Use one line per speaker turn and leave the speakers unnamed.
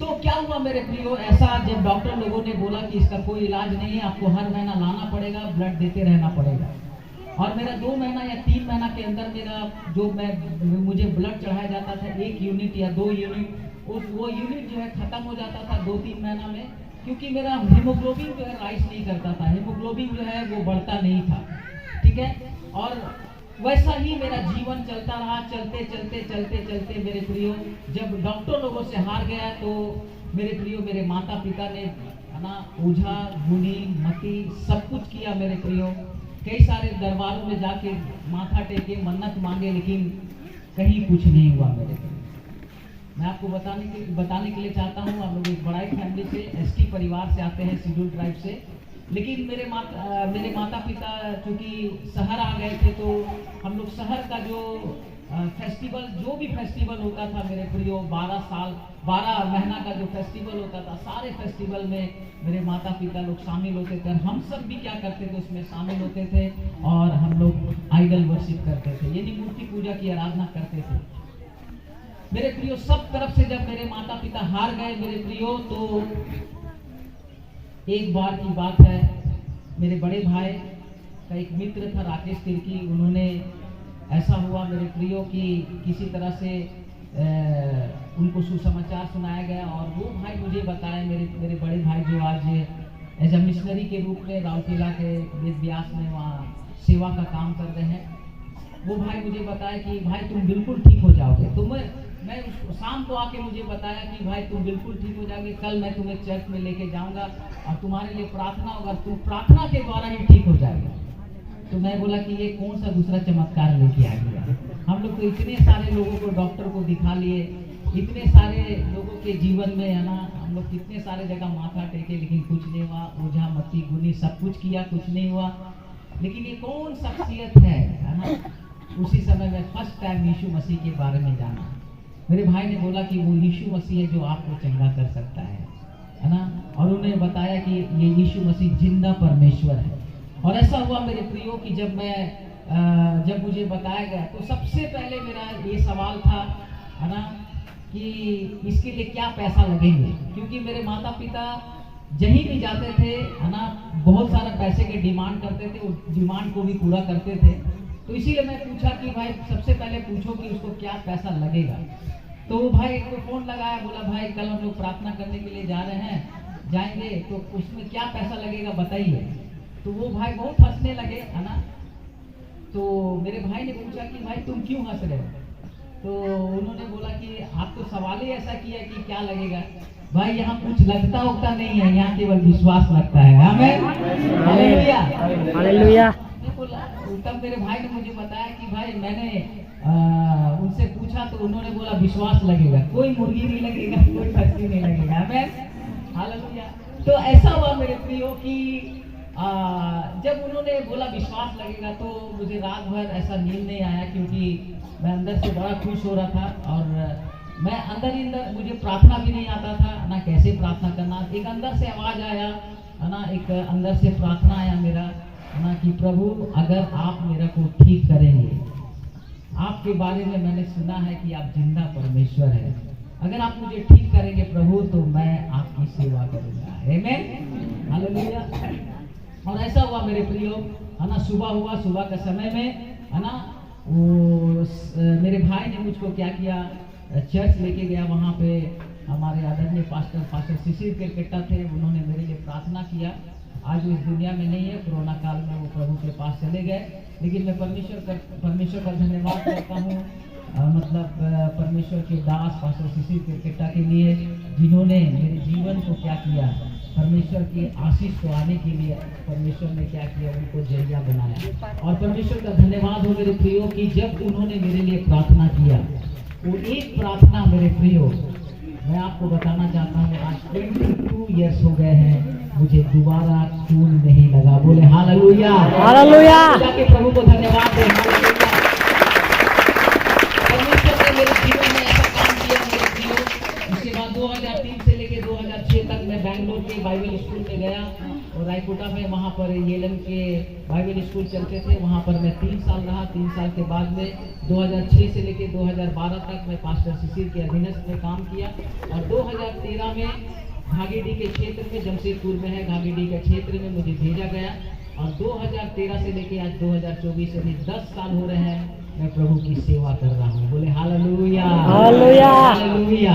तो क्या हुआ मेरे प्रियो, ऐसा जब डॉक्टर लोगों ने बोला कि इसका कोई इलाज नहीं है, आपको हर महीना लाना पड़ेगा, ब्लड देते रहना पड़ेगा। और मेरा 2 महीना या 3 महीना के अंदर मेरा जो मुझे ब्लड चढ़ाया जाता था 1 यूनिट या 2 यूनिट, वो यूनिट जो है खत्म हो जाता था 2-3 महीना में, क्योंकि मेरा हीमोग्लोबिन जो है राइस नहीं करता था, हीमोग्लोबिन जो है वो बढ़ता नहीं था। ठीक है, और वैसा ही मेरा जीवन चलता रहा, चलते चलते चलते चलते मेरे प्रियो, जब डॉक्टर लोगों से हार गया तो मेरे प्रियो मेरे माता पिता ने है ना ओझा गुनी मती सब कुछ किया मेरे प्रियो, कई सारे दरबारों में जाके माथा टेके मन्नत मांगे, लेकिन कहीं कुछ नहीं हुआ मेरे प्रियो। मैं आपको बताने के लिए चाहता हूँ, हम लोग एक बड़ा फैमिली से, एसटी परिवार से आते हैं, शेड्यूल ट्राइब से, लेकिन मेरे माता पिता चूँकि शहर आ गए थे, तो हम लोग शहर का जो फेस्टिवल, जो भी फेस्टिवल होता था मेरे प्रियो, 12 महीना का जो फेस्टिवल होता था, सारे फेस्टिवल में मेरे माता पिता लोग शामिल होते थे। हम सब भी क्या करते थे, उसमें शामिल होते थे और हम लोग आइडल वर्शिप करते थे, यानी मूर्ति पूजा की आराधना करते थे मेरे प्रियो। सब तरफ से जब मेरे माता पिता हार गए मेरे प्रियो, तो एक बार की बात है, मेरे बड़े भाई का एक मित्र था राकेश तिर्की, उन्होंने, ऐसा हुआ मेरे प्रियो कि किसी तरह से उनको सुसमाचार सुनाया गया, और वो भाई मुझे बताए, मेरे बड़े भाई जो आज एज ए मिशनरी के रूप में राउरकेला के वेद व्यास में वहाँ सेवा का काम कर रहे हैं, वो भाई मुझे बताया कि भाई तुम बिल्कुल ठीक हो जाओगे। तो मैं शाम को आके मुझे बताया कि भाई तुम बिल्कुल ठीक हो जाओगे, कल मैं तुम्हें चर्च में लेके जाऊंगा और तुम्हारे लिए प्रार्थना होगा, तुम प्रार्थना के द्वारा ही ठीक हो जाएगा। तो मैं बोला कि ये कौन सा दूसरा चमत्कार लेके आ गया, हम लोग तो इतने सारे लोगों को डॉक्टर को दिखा लिए, इतने सारे लोगों के जीवन में है ना, हम लोग कितने सारे जगह माथा टेके, लेकिन कुछ नहीं हुआ, ओझा मत्ती गुनी सब कुछ किया, कुछ नहीं हुआ। लेकिन ये कौन शख्सियत है ना, उसी समय में फर्स्ट टाइम यीशु मसीह के बारे में जाना। मेरे भाई ने बोला कि वो यीशु मसीह है जो आपको चंगा कर सकता है ना, और उन्होंने बताया कि ये यीशु मसीह जिंदा परमेश्वर है। और ऐसा हुआ मेरे प्रियो कि जब मुझे बताया गया, तो सबसे पहले मेरा ये सवाल था है ना कि इसके लिए क्या पैसा लगेंगे, क्योंकि मेरे माता पिता जहीं भी जाते थे है ना, बहुत सारा पैसे के डिमांड करते थे, उस डिमांड को भी पूरा करते थे। तो इसीलिए मैं पूछा कि भाई सबसे पहले पूछो कि उसको क्या पैसा लगेगा। तो वो भाई को फोन लगाया, बोला भाई कल हम लोग प्रार्थना करने के लिए जा रहे हैं, जाएंगे, तो उसमें क्या पैसा लगेगा बताइए। तो वो भाई बहुत हंसने लगे है ना। तो मेरे भाई ने पूछा कि भाई तुम क्यों हंस रहे हो, तो उन्होंने बोला कि आप तो सवाल ही ऐसा किया कि क्या लगेगा। भाई यहाँ कुछ लगता उगता नहीं है, यहाँ केवल विश्वास लगता है। आमीन, हालेलुया, हालेलुया। तब मेरे भाई ने मुझे बताया कि भाई मैंने उनसे पूछा, तो उन्होंने बोला विश्वास लगेगा, कोई मुर्गी नहीं लगेगा, कोई खस्सी नहीं लगेगा। आमीन, हालेलुया। तो ऐसा हुआ मेरे प्रियो कि जब उन्होंने बोला विश्वास लगेगा, तो मुझे रात भर ऐसा नींद नहीं आया, क्योंकि मैं अंदर से बड़ा खुश हो रहा था, और मैं अंदर ही अंदर, मुझे प्रार्थना भी नहीं आता था ना, कैसे प्रार्थना करना। एक अंदर से आवाज आया है ना, एक अंदर से प्रार्थना आया मेरा है ना कि प्रभु अगर आप मेरा को ठीक करेंगे, आपके बारे में मैंने सुना है कि आप जिंदा परमेश्वर है, अगर आप मुझे ठीक करेंगे प्रभु, तो मैं आपकी सेवा करूंगा। आमीन, हालेलुया। और ऐसा हुआ मेरे प्रियो है ना, सुबह हुआ, सुबह का समय में है ना, वो मेरे भाई ने मुझको क्या किया, चर्च लेके गया, वहाँ पे हमारे आदरणीय पास्टर शिशिर के कट्टा थे, उन्होंने मेरे लिए प्रार्थना किया। आज वो इस दुनिया में नहीं है, कोरोना काल में वो प्रभु के पास चले गए, लेकिन मैं परमेश्वर का धन्यवाद करता हूँ, मतलब परमेश्वर के दास पास्टर शिशिर के कट्टा के लिए, जिन्होंने मेरे जीवन को क्या किया, परमेश्वर की आशीष को आने के लिए परमेश्वर ने क्या किया, उनको जरिया बनाया। और परमेश्वर का धन्यवाद हो मेरे प्रियो कि जब उन्होंने मेरे लिए प्रार्थना किया, वो एक प्रार्थना मेरे प्रियो, मैं आपको बताना चाहता हूँ, आज 22 ईयर्स हो गए हैं, मुझे दोबारा खून नहीं लगा। बोले हालेलुया, हालेलुया। जाके प्रभु को धन्यवाद दे। परमेश्वर ने मेरे जीवन में ऐसा काम किया मेरे प्रियो। उसके बाद 2 2003 से लेकर 2006 तक मैं बैंगलोर के बाइबल स्कूल में गया और रायकोटा में वहाँ पर येलम के बाइबल स्कूल चलते थे, वहाँ पर मैं 3 साल रहा। 3 साल के बाद में 2006 से लेकर 2012 तक मैं पास्टर शिशिर के अधीनस्थ में काम किया और 2013 में घागीडी के क्षेत्र में, जमशेदपुर में है घागीडी के क्षेत्र में, मुझे भेजा गया और 2013 से लेकर आज 2024 अभी 10 साल हो रहे हैं मैं प्रभु की सेवा कर रहा हूँ। बोले हालेलुया, हालेलुया, हालेलुया।